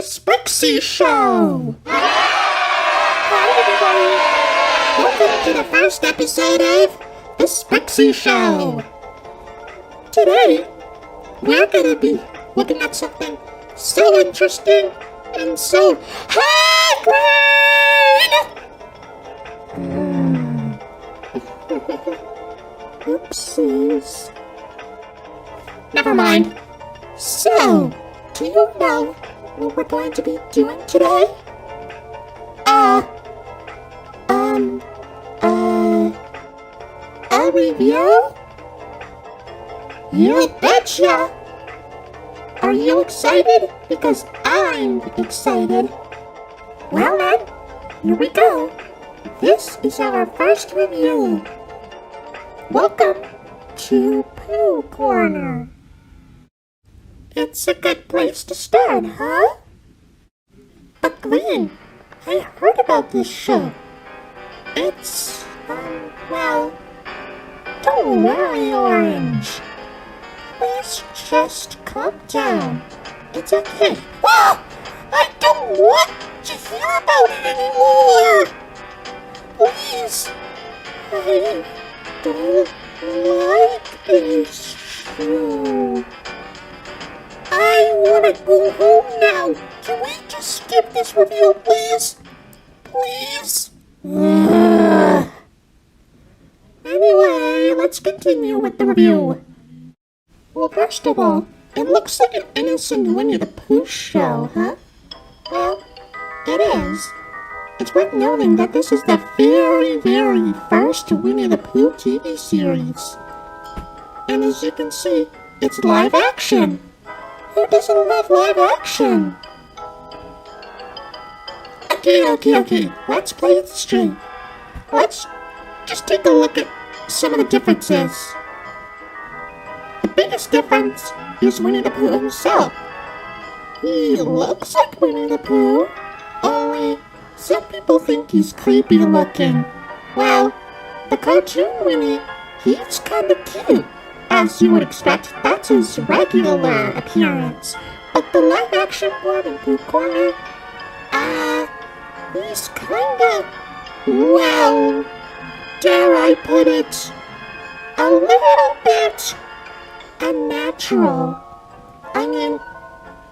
Sprixie Show! Hi, everybody! Welcome to the first episode of the Sprixie Show! Today, we're gonna be looking at something so interesting and so high-grade! Oopsies. Never mind. So, do you know what we're going to be doing today? A review? You betcha! Are you excited? Because I'm excited. Well then, here we go. This is our first review. Welcome to Pooh Corner. It's a good place to start, huh? But Glenn, I heard about this show. It's, well, don't worry, Orange. Please just calm down. It's okay. Ah! I don't want to hear about it anymore! Please! I don't like this show. I want to go home now. Can we just skip this review, please? Please? Anyway, let's continue with the review. Well, first of all, it looks like an innocent Winnie the Pooh show, huh? Well, it is. It's worth noting that this is the very, very first Winnie the Pooh TV series. And as you can see, it's live action. Who doesn't love live action? Okay. Let's play it straight. Let's just take a look at some of the differences. The biggest difference is Winnie the Pooh himself. He looks like Winnie the Pooh, only some people think he's creepy looking. Well, the cartoon Winnie, he's kind of cute. As you would expect, that's his regular appearance. But the live-action one in Pooh Corner, he's kinda, well, dare I put it, a little bit unnatural. I mean,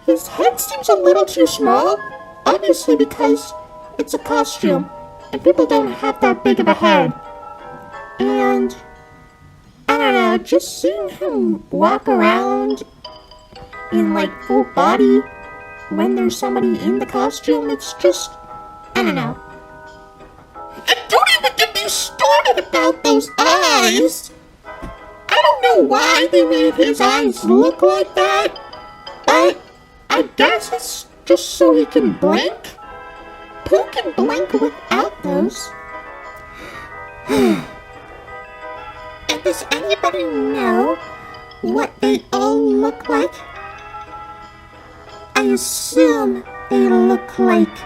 his head seems a little too small, obviously because it's a costume, and people don't have that big of a head. And I don't know, just seeing him walk around in like full body when there's somebody in the costume, it's just, I don't know. And don't even get me started about those eyes! I don't know why they made his eyes look like that, but I guess it's just so he can blink. Pooh can blink without those. And does anybody know what they all look like? I assume they look like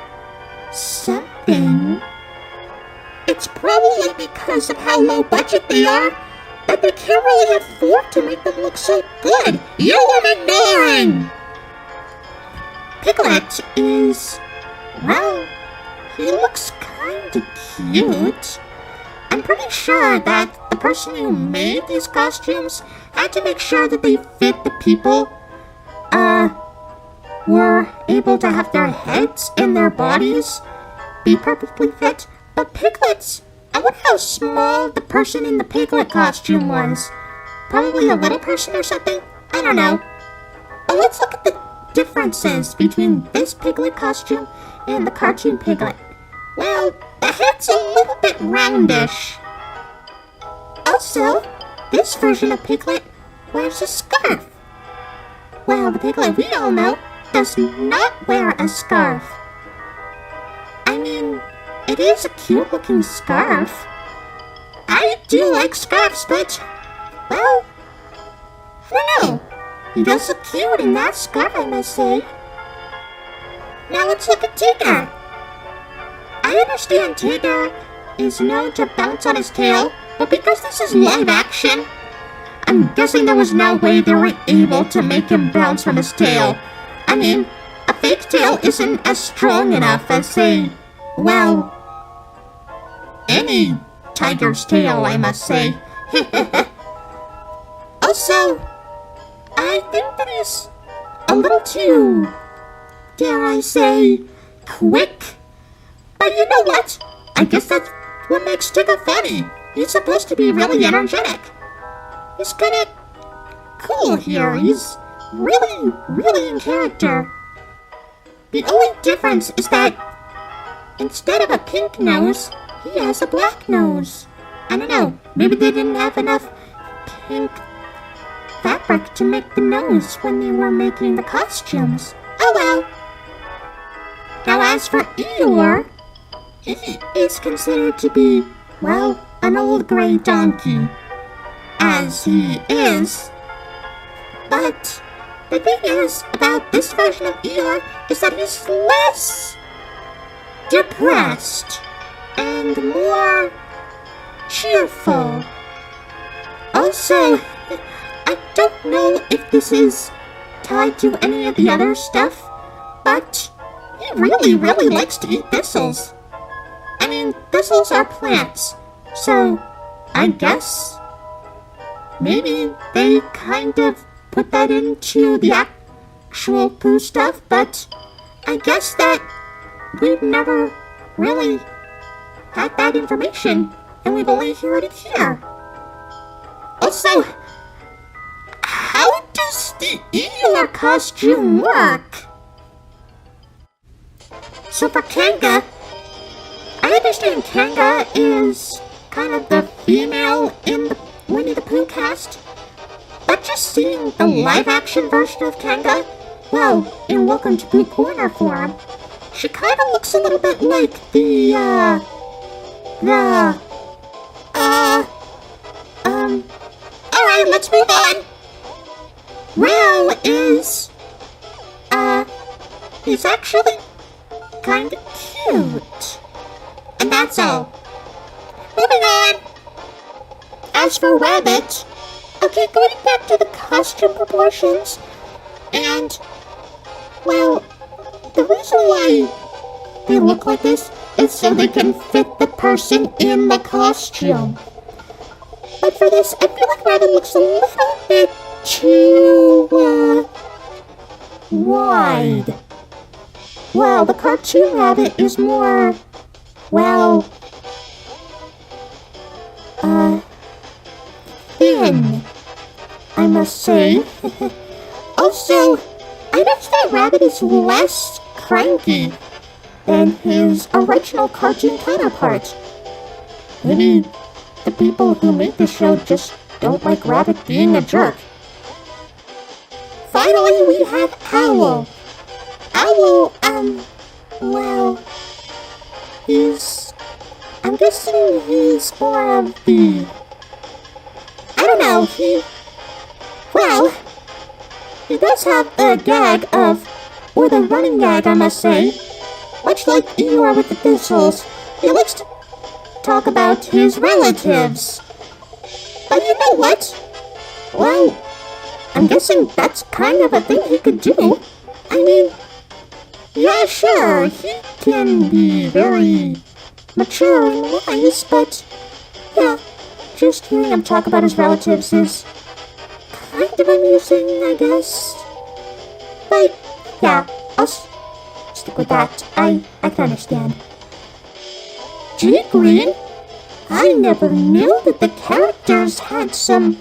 something. It's probably because of how low budget they are that they can't really afford to make them look so good. You are ignoring! Piglet is, well, he looks kinda cute. I'm pretty sure that the person who made these costumes had to make sure that they fit the people, were able to have their heads and their bodies be perfectly fit. But Piglets, I wonder how small the person in the Piglet costume was. Probably a little person or something? I don't know. But let's look at the differences between this Piglet costume and the cartoon Piglet. Well, the head's a little bit roundish. Also, this version of Piglet wears a scarf. Well, the Piglet we all know does not wear a scarf. I mean, it is a cute-looking scarf. I do like scarves, but, well, I don't know. He does look cute in that scarf, I must say. Now let's look at Tigger. I understand Tigger is known to bounce on his tail, but because this is live action, I'm guessing there was no way they were able to make him bounce from his tail. I mean, a fake tail isn't as strong enough as, say, well, any tiger's tail, I must say. Also, I think that he's a little too, dare I say, quick. But you know what? I guess that's what makes Tigger funny. He's supposed to be really energetic. He's kinda cool here. He's really, really in character. The only difference is that instead of a pink nose, he has a black nose. I don't know, maybe they didn't have enough pink fabric to make the nose when they were making the costumes. Oh well. Now as for Eeyore, he is considered to be, well, an old gray donkey. As he is. But the thing is about this version of Eeyore is that he's less depressed and more cheerful. Also, I don't know if this is tied to any of the other stuff, but he really, really likes to eat thistles. I mean, thistles are plants, so I guess maybe they kind of put that into the actual Pooh stuff, but I guess that we've never really had that information, and we've only heard it here. Also, how does the Eeyore costume work? So for Kanga, I understand Kanga is kind of the female in the Winnie the Pooh cast, but just seeing the live-action version of Kanga, well, in Welcome to Pooh Corner form, she kind of looks a little bit like alright, let's move on. Will is, he's actually kind of cute. And that's all. Moving on. As for Rabbit, okay, going back to the costume proportions, and, well, the reason why they look like this is so they can fit the person in the costume. But for this, I feel like Rabbit looks a little bit too, wide. Well, the cartoon Rabbit is more, well, thin, I must say. Also, I noticed that Rabbit is less cranky than his original cartoon counterpart. Maybe the people who made the show just don't like Rabbit being a jerk. Finally, we have Owl. Owl, well, I'm guessing he's more of the, I don't know, he does have the gag of, or the running gag, I must say. Much like Eeyore with the thistles, he likes to talk about his relatives. But you know what? Well, I'm guessing that's kind of a thing he could do. I mean, yeah, sure, he can be very mature and wise, but yeah, just hearing him talk about his relatives is kind of amusing, I guess. But yeah, I'll stick with that. I can understand. G Green? I never knew that the characters had some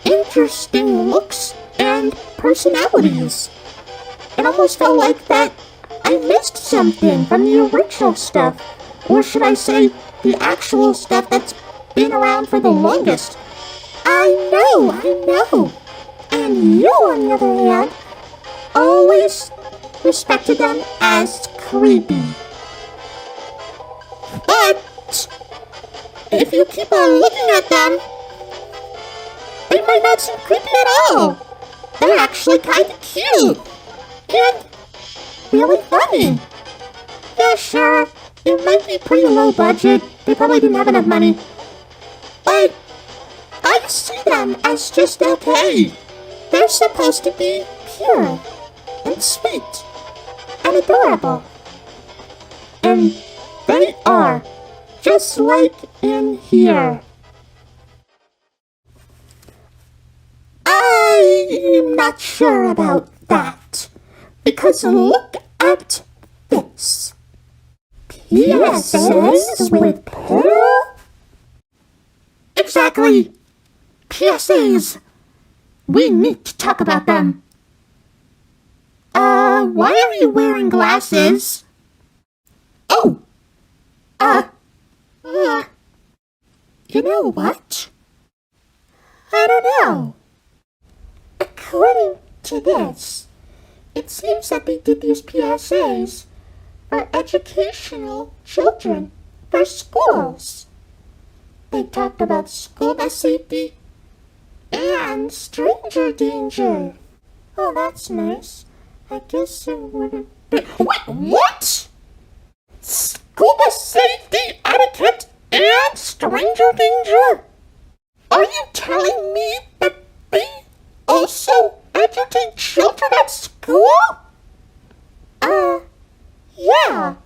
interesting looks and personalities. It almost felt like that I missed something from the original stuff. Or should I say, the actual stuff that's been around for the longest. I know. And you, on the other hand, always respected them as creepy. But if you keep on looking at them, they might not seem creepy at all. They're actually kind of cute. And really funny. Yeah, sure, it might be pretty low budget. They probably didn't have enough money. But I see them as just okay. They're supposed to be pure. and sweet and adorable. And they are, just like in here. I'm not sure about that, because look at this. PSAs with Pooh? Exactly. PSAs. We need to talk about them. Why are you wearing glasses? Oh! You know what? I don't know. According to this, it seems that they did these PSAs for educational children for schools. They talked about school bus safety and stranger danger. Oh, that's nice. I guess it wouldn't be... Wait, what? School bus safety, etiquette, and stranger danger? Are you telling me that they also educate children at school? Yeah.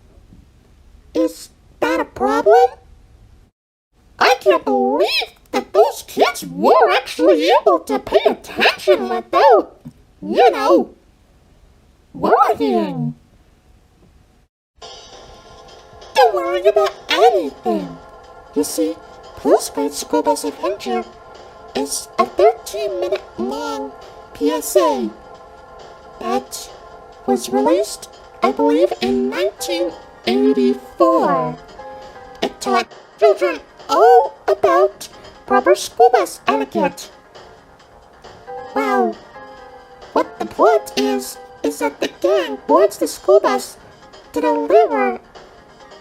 Is that a problem? I can't believe that those kids were actually able to pay attention without, worrying. Don't worry about anything. You see, Pooh's Great School Bus Adventure is a 13-minute long PSA that was released, I believe, in 1984. It taught children all about proper school bus etiquette. Well, what the plot is that the gang boards the school bus to deliver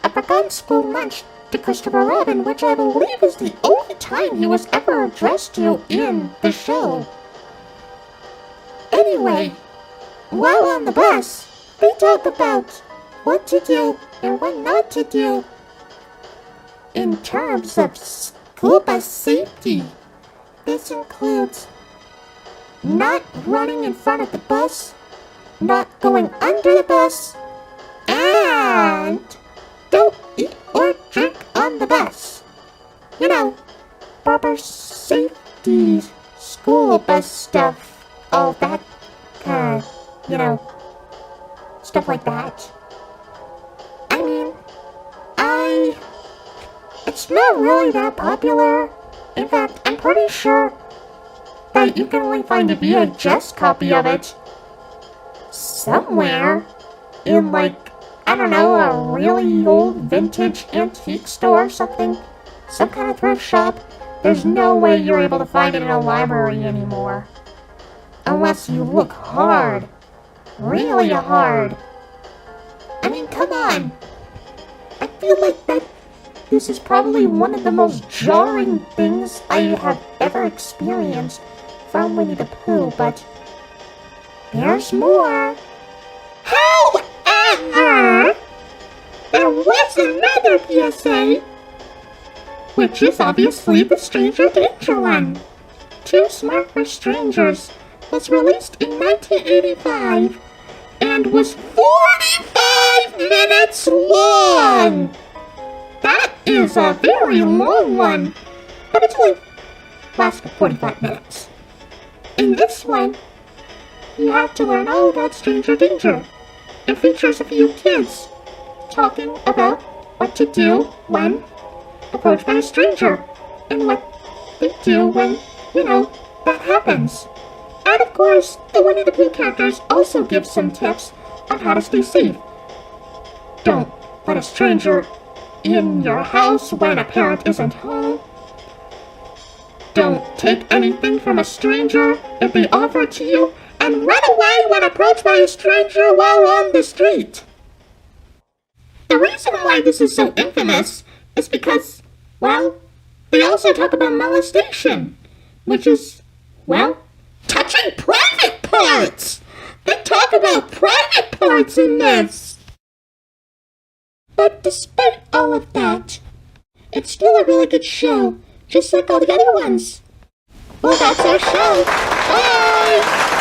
a forgotten school lunch to Christopher Robin, which I believe is the only time he was ever addressed to in the show. Anyway, while on the bus, they talk about what to do and what not to do in terms of school bus safety. This includes not running in front of the bus, not going under the bus, and don't eat or drink on the bus. Proper safety, school bus stuff, all that kind of, stuff like that. I mean, it's not really that popular. In fact, I'm pretty sure that you can only find a VHS copy of it somewhere in, I don't know, a really old vintage antique store or something. Some kind of thrift shop. There's no way you're able to find it in a library anymore. Unless you look hard. Really hard. I mean, come on. I feel like this is probably one of the most jarring things I have ever experienced from Winnie the Pooh, but there's more. However, there was another PSA, which is obviously the Stranger Danger one. Too Smart for Strangers was released in 1985 and was 45 minutes long. That is a very long one, but it's only lasted 45 minutes. In this one, you have to learn all about stranger danger. It features a few kids talking about what to do when approached by a stranger and what they do when, that happens. And of course, the Winnie the Pooh characters also give some tips on how to stay safe. Don't let a stranger in your house when a parent isn't home. Don't take anything from a stranger if they offer it to you, and run away when approached by a stranger while on the street. The reason why this is so infamous is because, they also talk about molestation, which is, touching private parts! They talk about private parts in this! But despite all of that, it's still a really good show, just like all the other ones. Well, that's our show. Bye!